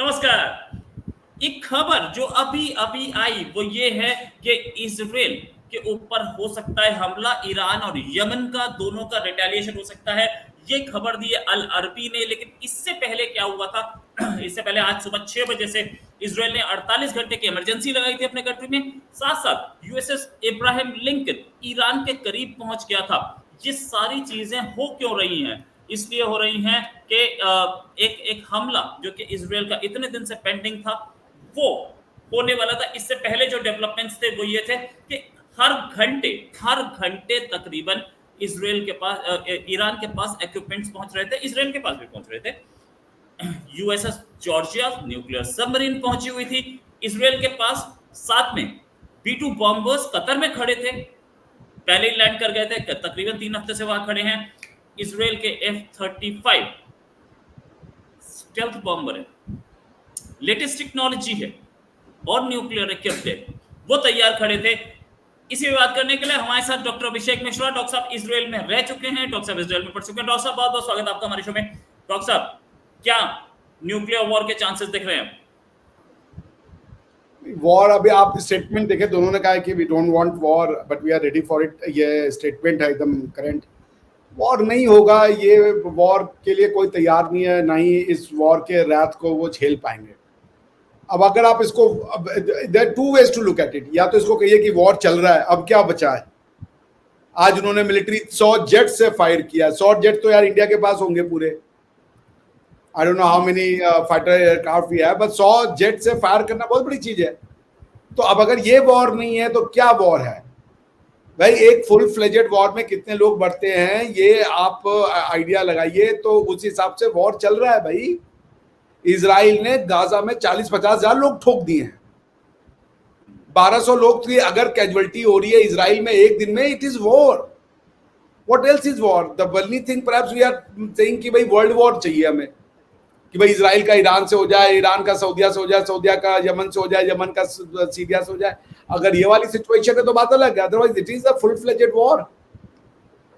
नमस्कार। एक खबर जो अभी अभी आई वो ये है कि इजराइल के ऊपर हो सकता है हमला, ईरान और यमन का दोनों का रिटेलिएशन हो सकता है। ये खबर दी है अल अरबी ने। लेकिन इससे पहले क्या हुआ था? इससे पहले आज सुबह 6 बजे से इजराइल ने 48 घंटे की इमरजेंसी लगाई थी अपने कंट्री में। साथ साथ यूएसएस इब्राहिम लिंकन ईरान के करीब पहुंच गया था। ये सारी चीजें हो क्यों रही हैं? इसलिए हो रही हैं कि एक एक हमला जो कि इजराइल का इतने दिन से पेंडिंग था वो होने वाला था। इससे पहले जो डेवलपमेंट्स थे वो ये थे कि हर घंटे तकरीबन इजराइल के पास ईरान के पास इक्विपमेंट्स पहुंच रहे थे, इजराइल के पास भी पहुंच रहे थे। यूएसएस जॉर्जिया न्यूक्लियर सबमरीन पहुंची हुई थी इजराइल के पास। साथ में B-2 बॉम्बर्स कतर में खड़े थे, पहले ही लैंड कर गए थे, तकरीबन 3 हफ्ते से वहां खड़े हैं। इजराइल के F-35 स्टेल्थ बॉम्बर है, लेटेस्ट टेक्नोलॉजी है और न्यूक्लियर इक्विप्ड है, वो तैयार खड़े थे। इसी में बात करने के लिए हमारे साथ डॉक्टर अभिषेक मिश्रा। डॉक्टर साहब इजराइल में रह चुके हैं, डॉक्टर साहब इजराइल में पढ़ चुके हैं। डॉक्टर साहब बहुत बहुत स्वागत आपका हमारे शो में। डॉक्टर साहब, क्या न्यूक्लियर वॉर के चांसेस दिख रहे हैं? वॉर, अभी आप स्टेटमेंट देखें, दोनों ने कहा है कि we don't want war but we are ready for it. ये स्टेटमेंट है एकदम करंट। वॉर नहीं होगा, ये वॉर के लिए कोई तैयार नहीं है, ना ही इस वॉर के रात को वो झेल पाएंगे। अब अगर आप इसको, there two ways to look at it. या तो इसको कहिए कि वॉर चल रहा है, अब क्या बचा है। आज उन्होंने मिलिट्री 100 जेट से फायर किया। 100 जेट तो यार इंडिया के पास होंगे पूरे। I don't know how many fighter aircraft we have, but 100 jet से फायर करना बहुत बड़ी चीज है। तो अब अगर ये वॉर नहीं है तो क्या वॉर है भाई? एक फुल फ्लेजेड वॉर में कितने लोग बढ़ते हैं, ये आप आइडिया लगाइए। तो उस हिसाब से वॉर चल रहा है भाई। इजराइल ने गाजा में 40-50 हजार लोग ठोक दिए हैं। 1200 लोग की अगर कैजुअलिटी हो रही है इजराइल में एक दिन में, it is war. What else is war? The only thing perhaps we are saying कि भाई वर्ल्ड वॉर चाहिए हमें, कि भाई इजराइल का ईरान से हो जाए, ईरान का सऊदिया से हो जाए, सऊदिया का यमन से हो जाए, यमन का सीरिया से हो जाए। अगर ये वाली सिचुएशन है तो बात अलग है, otherwise it is a full fledged war.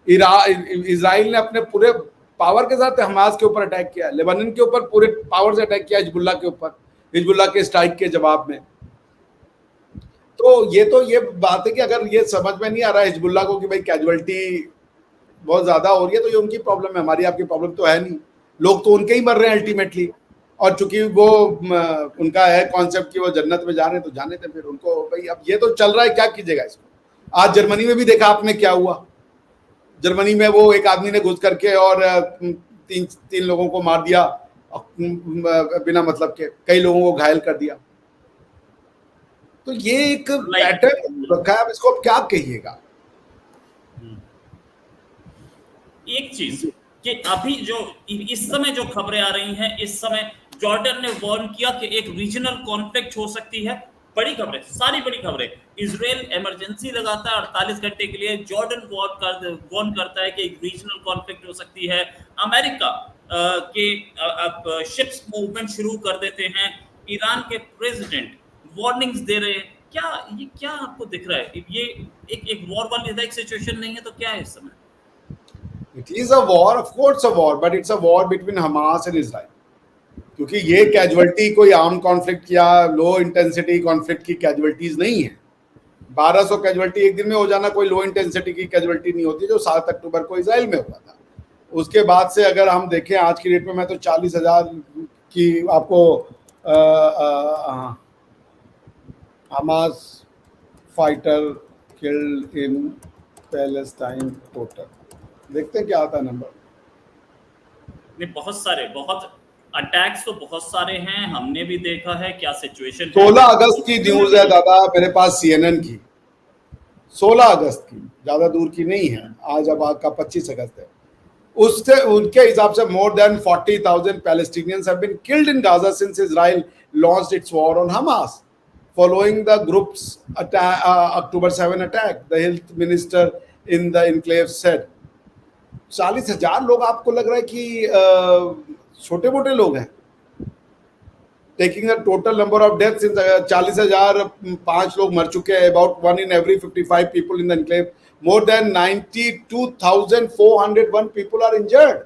Israel ने अपने पूरे पावर के साथ हमास के ऊपर अटैक किया, लेबनान के ऊपर पूरे पावर से अटैक किया, हिजबुल्लाह के ऊपर, हिजबुल्लाह के स्ट्राइक के जवाब में। तो ये बात है कि अगर ये समझ में नहीं आ रहा है हिजबुल्लाह को कि भाई कैजुअलिटी बहुत ज्यादा हो रही है, तो ये उनकी प्रॉब्लम है, हमारी आपकी प्रॉब्लम तो है नहीं। लोग तो उनके ही मर रहे हैं अल्टीमेटली। और चूंकि वो उनका है कॉन्सेप्ट कि वो जन्नत में जा रहे हैं, तो जाने थे फिर उनको भाई। अब ये तो चल रहा है, क्या कीजिएगा इसको। आज जर्मनी में भी देखा आपने क्या हुआ। जर्मनी में वो एक आदमी ने घुस करके और तीन लोगों को मार दिया बिना मतलब के, कई लोगों को घायल कर दिया। तो ये एक पैटर्न रखा है, इसको अब क्या कहिएगा। एक चीज कि अभी जो इस समय जो खबरें आ रही हैं, इस समय जॉर्डन ने वार्न किया कि एक रीजनल कॉन्फ्लिक्ट हो सकती है। बड़ी खबरें, सारी बड़ी खबरें। इजराइल इमरजेंसी लगाता है 48 घंटे के लिए। जॉर्डन वार्न करता है कि एक रीजनल कॉन्फ्लिक्ट हो सकती है। अमेरिका के अब शिप्स मूवमेंट शुरू कर देते हैं। ईरान के प्रेसिडेंट वार्निंग्स दे रहे हैं। ये क्या आपको दिख रहा है? ये एक वॉर वाली सिचुएशन नहीं है तो क्या है इस समय? It is a war, of course a war, but it's a war between Hamas and Israel. क्योंकि ये कैजुअलिटी कोई आर्म कॉन्फ्लिक्ट या लो इंटेंसिटी कॉन्फ्लिक्ट की कैजुअलिटीज नहीं है। 1200 कैजुअलिटी एक दिन में हो जाना कोई लो इंटेंसिटी की कैजुअलिटी नहीं होती, जो 7 अक्टूबर को इजराइल में हुआ था। उसके बाद से अगर हम देखें आज की डेट में, मैं तो 40,000 की आपको Hamas fighter killed in Palestine total. देखते हैं क्या आता है नंबर। नहीं, बहुत अटैक्स तो बहुत सारे हैं, हमने भी देखा है क्या सिचुएशन। 16 अगस्त की न्यूज है दादा मेरे पास, CNN की। 16 अगस्त की, ज्यादा दूर की नहीं है। आज अब आपका 25 अगस्त है। उससे उनके हिसाब से more than 40,000 Palestinians have been killed in Gaza since Israel launched its war on Hamas following the group's October 7 attack, the health minister in the enclave said। 40,000 लोग आपको लग रहा है कि छोटे मोटे लोग हैं? Taking the total number of deaths, 40,000 5 लोग मर चुके हैं। About 1 in every 55 people in the enclave, more than 92,401 people are injured।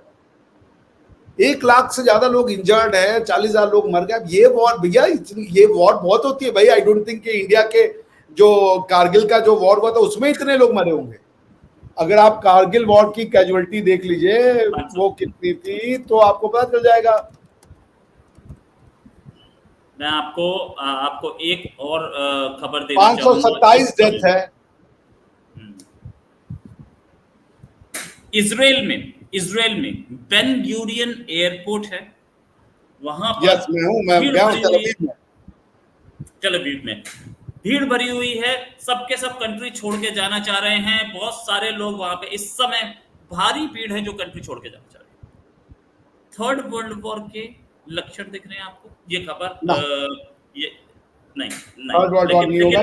1 lakh से ज्यादा लोग इंजर्ड है, 40,000 लोग मर गए। अब ये वॉर भैया, ये वॉर बहुत होती है भाई। आई डोंट थिंक कि इंडिया के जो कारगिल का जो वॉर हुआ था उसमें इतने लोग मरे होंगे। अगर आप कारगिल वॉर की कैजुअलिटी देख लीजिए वो कितनी थी, तो आपको पता चल जाएगा। मैं आपको एक और खबर देना चाहूंगा। 527 डेथ है। इसराइल में बेन गुरियन एयरपोर्ट है, वहां पर यस, मैं भीड़ गया हूं भरी हुई है। टेल अवीव में भीड़ भरी हुई है, सबके सब कंट्री छोड़ के जाना चाह रहे हैं। बहुत सारे लोग वहां पे इस समय भारी भीड़ है जो कंट्री छोड़ के जाना चाह रहे हैं। थर्ड वर्ल्ड वॉर के लक्षण दिख रहे हैं आपको? ये खबर ना, ये नहीं थर्ड वर्ल्ड वॉर नहीं होगा।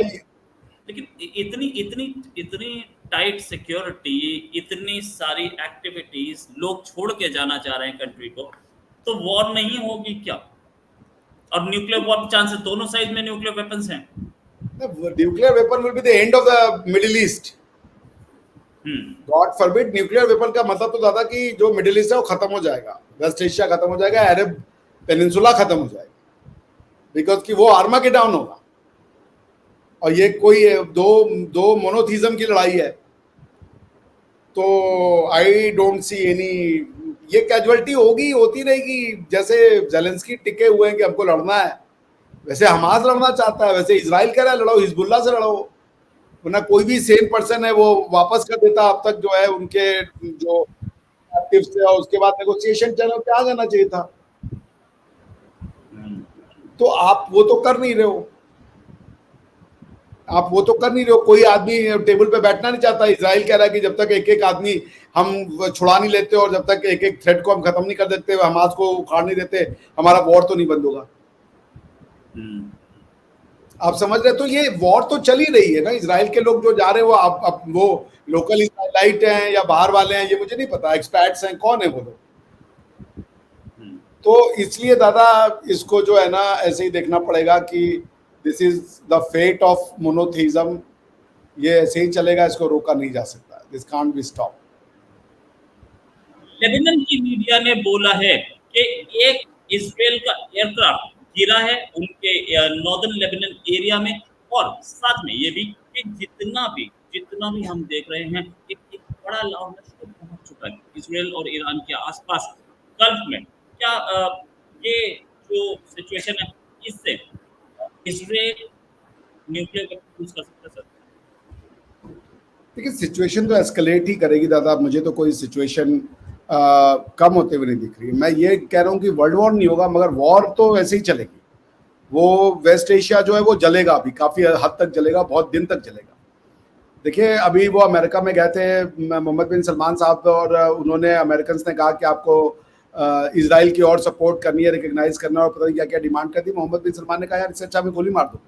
लेकिन इतनी इतनी इतनी टाइट सिक्योरिटी, इतनी सारी एक्टिविटीज, लोग छोड़ के जाना चाह रहे हैं कंट्री को, तो वॉर नहीं होगी क्या? और न्यूक्लियर वॉर चांसेस, दोनों साइड में न्यूक्लियर वेपन्स हैं। Nuclear weapon will be the end of the middle east. God forbid. Nuclear weapon का मतलब तो दादा कि जो मिडिल ईस्ट है वो खत्म हो जाएगा, वेस्ट एशिया खत्म हो जाएगा, अरब पेनिनसुला खत्म हो जाएगा, बिकॉज कि वो आर्मागेडॉन होगा। और ये कोई दो मोनोथीज्म की लड़ाई है, तो आई डोंट सी एनी। ये कैजुअलिटी होगी, होती रहेगी। जैसे जेलेंस्की टिके हुए हैं कि हमको लड़ना है, वैसे हमास लड़ना चाहता है, वैसे इजराइल कह रहा है लड़ो, हिजबुल्ला से लड़ो। वरना कोई भी सेम पर्सन है वो वापस कर देता अब तक जो है उनके जो एक्टिव थे, और उसके बाद नेगोशिएशन चैनल पे आ जाना चाहिए था। तो आप वो तो कर नहीं रहे हो, आप वो तो कर नहीं रहे हो। कोई आदमी टेबल पे बैठना नहीं चाहता। इजराइल कह रहा है कि जब तक एक एक आदमी हम छुड़ा नहीं लेते और जब तक एक एक थ्रेट को हम खत्म नहीं कर देते, हमास को उखाड़ नहीं देते, हमारा वॉर तो नहीं बंद होगा। आप समझ रहे? तो ये वॉर तो चल ही रही है ना। इजराइल के लोग जो जा रहे हैं वो अब वो लोकल इजराइलाइट हैं या बाहर वाले हैं, ये मुझे नहीं पता, एक्सपैट्स हैं, कौन है वो लोग। तो इसलिए दादा इसको जो है ना ऐसे ही देखना पड़ेगा कि this is the fate of monotheism. ये ऐसे ही चलेगा, इसको रोका नहीं जा सकता। This can't be stop. Lebanon की मीडिया ने बोला है कि एक इजराइल का एयरक्राफ्ट गिरा है उनके नॉर्दर्न लेबनान एरिया में, और साथ में ये भी कि जितना भी हम देख रहे हैं एक बड़ा लाउडनेस पहुंच चुका है इजराइल और ईरान के आसपास गल्फ में। क्या ये जो सिचुएशन है इससे इजराइल न्यूक्लियर वेपन यूज कर सकता है? सर देखिए, सिचुएशन तो एस्केलेट ही करेगी दादा। मुझे तो कोई सिचुएशन कम होते हुए नहीं दिख रही। मैं ये कह रहा हूँ कि वर्ल्ड वॉर नहीं होगा, मगर वॉर तो वैसे ही चलेगी। वो वेस्ट एशिया जो है वो जलेगा, अभी काफी हद तक जलेगा, बहुत दिन तक जलेगा। देखिए, अभी वो अमेरिका में गए थे मोहम्मद बिन सलमान साहब, और उन्होंने अमेरिकन ने कहा कि आपको इजराइल की और सपोर्ट करनी है, रिकग्नाइज करना, और पता नहीं क्या क्या डिमांड कर दी। मोहम्मद बिन सलमान ने कहा यार इससे अच्छा मैं गोली मार दूँ।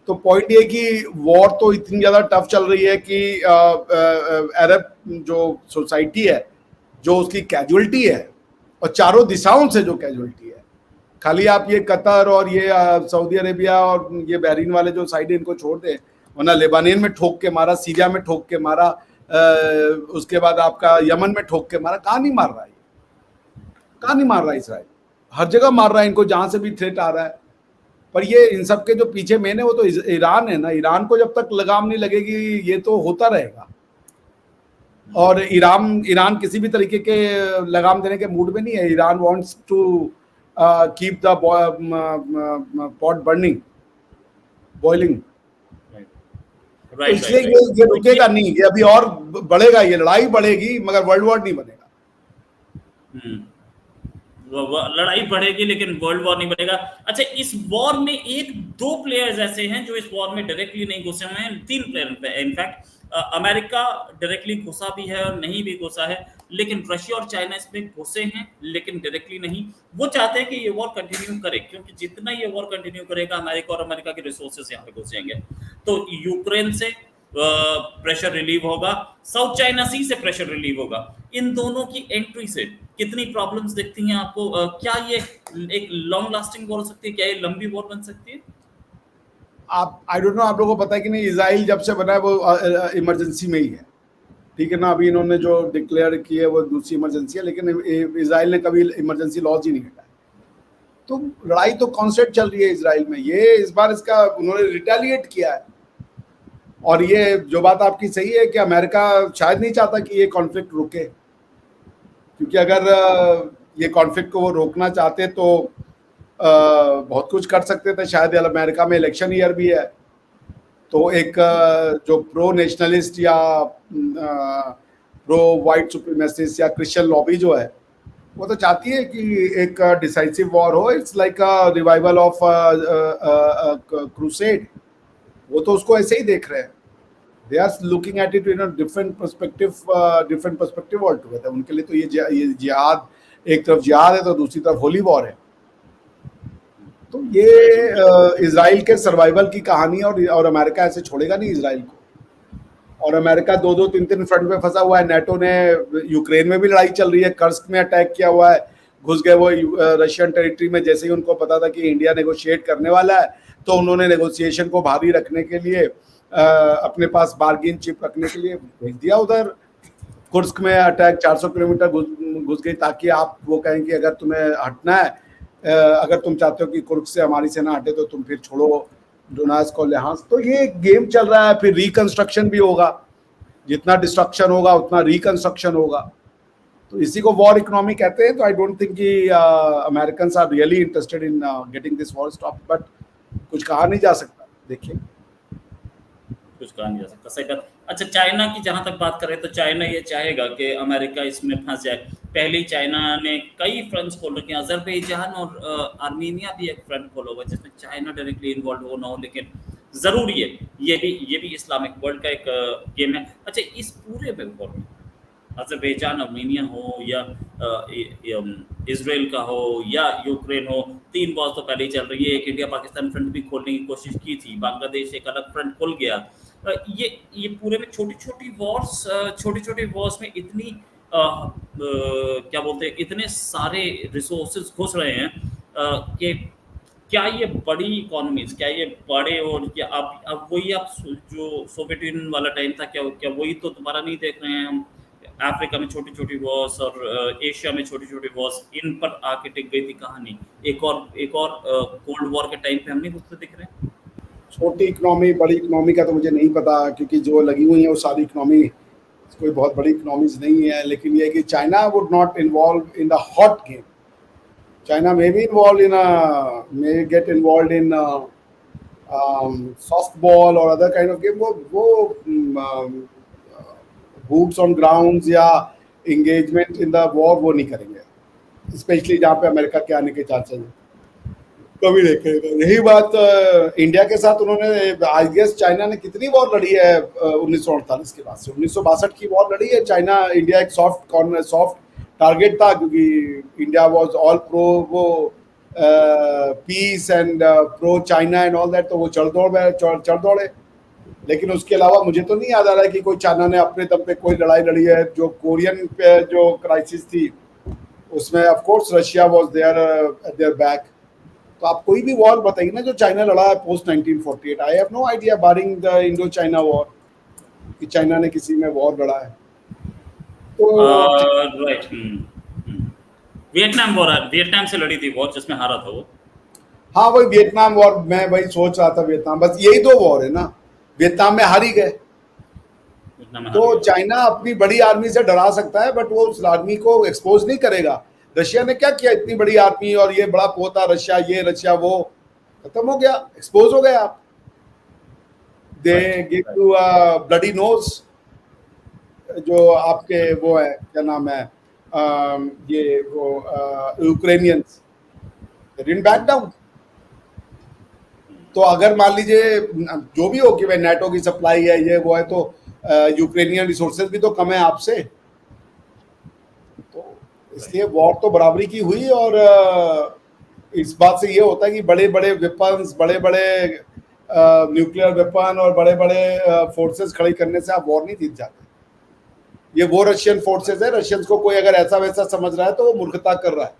तो पॉइंट ये कि वॉर तो इतनी ज़्यादा टफ चल रही है कि अरब जो सोसाइटी है, जो उसकी कैजुअलिटी है, और चारों दिशाओं से जो कैजुअलिटी है, खाली आप ये कतर और ये सऊदी अरेबिया और ये बहरीन वाले जो साइड है इनको छोड़ दें, वरना लेबानन में ठोक के मारा, सीरिया में ठोक के मारा, उसके बाद आपका यमन में ठोक के मारा। कहाँ नहीं मार रहा है, कहाँ नहीं मार रहा है इसराइल? हर जगह मार रहा है इनको, जहां से भी थ्रेट आ रहा है। पर ये इन सब के जो पीछे मेन है वो तो ईरान है ना। ईरान को जब तक लगाम नहीं लगेगी ये तो होता रहेगा। और ईरान किसी भी तरीके के लगाम देने के मूड में नहीं है। Iran wants to keep the pot burning, boiling. तो इसलिए ये रुकेगा नहीं, ये अभी और बढ़ेगा, ये लड़ाई बढ़ेगी मगर वर्ल्ड वॉर नहीं बनेगा। लड़ाई बढ़ेगी लेकिन वर्ल्ड वॉर नहीं बनेगा। अच्छा, इस वॉर में एक दो प्लेयर्स ऐसे हैं जो इस वॉर में डायरेक्टली नहीं घुसे हुए हैं। 3 प्लेयर इनफैक्ट। अमेरिका डायरेक्टली घुसा भी है और नहीं भी घुसा है, लेकिन रशिया और चाइना इसमें घुसे हैं लेकिन डायरेक्टली नहीं। वो चाहते हैं कि ये वॉर कंटिन्यू करे, क्योंकि जितना ये वॉर कंटिन्यू करेगा अमेरिका और अमेरिका के रिसोर्सेस यहाँ पे घुसेंगे। तो यूक्रेन से प्रेशर रिलीव होगा, साउथ चाइना सी से प्रेशर रिलीव होगा। इन दोनों की एंट्री से कितनी प्रॉब्लम्स दिखती हैं आपको? क्या ये एक लॉन्ग लास्टिंग वॉर हो सकती है? क्या ये लंबी वॉर बन सकती है? आप आई डोंट नो, आप लोगों को पता है कि नहीं, इजराइल जब से बना है वो इमरजेंसी में ही है। ठीक है ना, अभी इन्होंने जो डिक्लेयर की है वो दूसरी इमरजेंसी है, लेकिन इजराइल ने कभी इमरजेंसी लॉज ही नहीं हटाया। तो लड़ाई तो कॉन्स्टेंट चल रही है इसराइल में। ये इस बार इसका उन्होंने रिटेलिएट किया है। और ये जो बात आपकी सही है कि अमेरिका शायद नहीं चाहता कि ये कॉन्फ्लिक्ट रुके, क्योंकि अगर ये कॉन्फ्लिक्ट को वो रोकना चाहते तो बहुत कुछ कर सकते थे। शायद अमेरिका में इलेक्शन ईयर भी है, तो एक जो प्रो नेशनलिस्ट या प्रो वाइट सुप्रीमेसिस्ट या क्रिश्चियन लॉबी जो है, वो तो चाहती है कि एक डिसाइसिव वॉर हो। It's like a revival of crusade. वो तो उसको ऐसे ही देख रहे हैं। They are looking at it in a different perspective all together. उनके लिए तो ये जिहाद, एक तरफ जिहाद है तो दूसरी तरफ होली वॉर है। तो ये इजराइल के सर्वाइवल की कहानी है, और अमेरिका ऐसे छोड़ेगा नहीं इजराइल को। और अमेरिका 2-3 फ्रंट पे फंसा हुआ है। नेटो ने, यूक्रेन में भी लड़ाई चल रही है, कर्स्क में अटैक किया हुआ है, घुस गए वो रशियन टेरिटरी में। जैसे ही उनको पता था कि इंडिया नेगोशिएट करने वाला है, तो उन्होंने नेगोशिएशन को भारी रखने के लिए अपने पास बार्गेन चिप रखने के लिए भेज दिया उधर। कुर्स्क में अटैक 400 किलोमीटर घुस गई, ताकि आप वो कहें कि अगर तुम्हें हटना है, अगर तुम चाहते हो कि कुर्स्क से हमारी सेना हटे, तो तुम फिर छोड़ो डोनास्क और लुहांस्क। तो ये गेम चल रहा है। फिर रिकंस्ट्रक्शन भी होगा, जितना डिस्ट्रक्शन होगा उतना रिकंस्ट्रक्शन होगा। तो इसी को वॉर इकोनॉमी कहते हैं। तो आई डोंट थिंक कि Americans are really interested in getting this war stop, but कुछ कहा नहीं जा सकता। देखिए, कुछ कहा नहीं जा सकता, सही बात। अच्छा, चाइना की जहां तक बात करें तो चाइना ये चाहेगा कि अमेरिका इसमें फंस जाए। पहले ही चाइना ने कई फ्रंट्स खोल रखे हैं। अजरबैजान और आर्मीनिया भी एक फ्रंट खोला हुआ है जिसमें चाइना डायरेक्टली इन्वॉल्व हो ना हो, लेकिन जरूरी है। ये भी इस्लामिक वर्ल्ड का एक गेम है। अच्छा, इस पूरे में अजरबैजान आर्मीनिया हो या इसराइल का हो या यूक्रेन हो, 3 वॉर तो पहले ही चल रही है। एक इंडिया पाकिस्तान फ्रंट भी खोलने की कोशिश की थी, बांग्लादेश एक अलग फ्रंट खुल गया। ये पूरे में छोटी छोटी वॉर्स में इतनी क्या बोलते हैं, इतने सारे रिसोर्सेज घुस रहे हैं कि क्या ये बड़ी इकोनॉमीज, क्या ये बड़े, और क्या अब वही आप जो सोवियत यूनियन वाला टाइम था, क्या वही तो दोबारा नहीं देख रहे हैं हम? अफ्रीका में छोटी छोटी वॉर्स और एशिया में छोटी छोटी वॉर्स, इन पर आके टिक गई थी कहानी। एक और कोल्ड वॉर के टाइम पे हम नहीं घुसते दिख रहे हैं। छोटी इकोनॉमी बड़ी इकोनॉमी का तो मुझे नहीं पता, क्योंकि जो लगी हुई है वो सारी इकोनॉमी कोई बहुत बड़ी इकोनॉमीज नहीं है। लेकिन ये कि China would not involve in the hot game. China may be involved in may get involved in softball or other kind of game. वो boots on grounds या engagement in the war वो नहीं करेंगे, स्पेशली जहाँ पे America के आने के चांसेस हैं, कभी नहीं करेगा। यही बात इंडिया के साथ उन्होंने, आई गेस चाइना ने कितनी वॉर लड़ी है 1948 के बाद से, 1962 की वॉर लड़ी है चाइना। इंडिया एक सॉफ्ट टारगेट था, क्योंकि इंडिया वाज ऑल प्रो वो peace and pro China and all that. तो वो चढ़ दौड़े। लेकिन उसके अलावा मुझे तो नहीं याद आ रहा है कि कोई चाइना ने अपने दम पे कोई लड़ाई लड़ी है। जो कोरियन पे जो क्राइसिस थी, उसमें of course Russia was there at their back. तो आप कोई भी वॉर बताइए ना जो चाइना लड़ा है post 1948। I have no idea barring the Indo China war कि चाइना ने किसी में वॉर लड़ा है। तो राइट, वियतनाम से लड़ी थी वॉर जिसमें हारा था वो। हाँ, वही वियतनाम वॉर, मैं वही सोच रहा था वियतनाम। बस यही 2 वॉर है ना, वियतनाम में हार ही गए। तो चाइना अपनी बड़ी आर्मी से डरा सकता है, बट वो उस आर्मी को एक्सपोज नहीं करेगा। रशिया ने क्या किया, इतनी बड़ी आर्मी और ये बड़ा पोता रशिया, ये रशिया वो, खत्म हो गया, एक्सपोज हो गए आप। They give you bloody nose. जो आपके वो है, क्या नाम है, ये वो Ukrainians, they didn't back down. तो अगर मान लीजिए जो भी हो कि भाई नेटो की सप्लाई है, ये वो है, तो यूक्रेनियन रिसोर्सेज भी तो कम है आपसे। तो इसलिए वॉर तो बराबरी की हुई। और इस बात से ये होता है कि बड़े बड़े वेपन्स, बड़े बड़े न्यूक्लियर वेपन और बड़े बड़े फोर्सेस खड़ी करने से आप वॉर नहीं जीत जाते। ये वो रशियन फोर्सेस है। रशियंस को कोई अगर ऐसा वैसा समझ रहा है तो वो मूर्खता कर रहा है।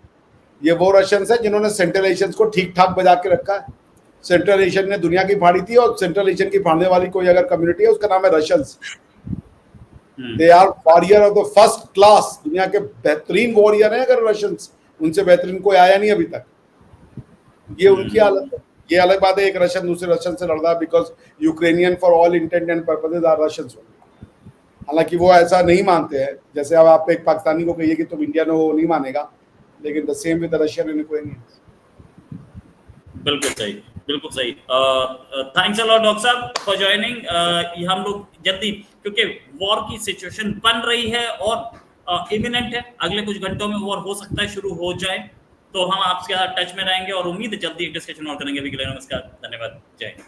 ये वो रशियंस है जिन्होंने सेंट्रल एशियंस को ठीक ठाक बजा के रखा है। सेंट्रल एशियन ने दुनिया की फाड़ी थी, और सेंट्रल एशियन की फाड़ने वाली कोई अगर कम्युनिटी है उसका नाम है Russians. They are warrior of the first class, दुनिया के बेहतरीन वॉरियर हैं अगर रशियंस, उनसे बेहतरीन कोई आया नहीं अभी तक। ये उनकी हालत है। ये अलग बात है एक रशियन दूसरे रशियन से लड़ रहा है because Ukrainian for all intent and purposes are Russians. हालांकि वो ऐसा नहीं मानते हैं, जैसे अब आप एक पाकिस्तानी को कहिए कि तुम इंडियन हो, वो नहीं मानेगा, लेकिन the same with the Russian and Ukrainians. बिल्कुल सही, बिल्कुल सही। थैंक्स अ लॉट डॉक्टर साहब फॉर ज्वाइनिंग। हम लोग जल्दी, क्योंकि वॉर की सिचुएशन बन रही है और इमिनेंट है, अगले कुछ घंटों में वॉर हो सकता है शुरू हो जाए, तो हम आपके साथ टच में रहेंगे और उम्मीद है जल्दी डिस्कशन और करेंगे। अभी के लिए नमस्कार, धन्यवाद, जय हिंद।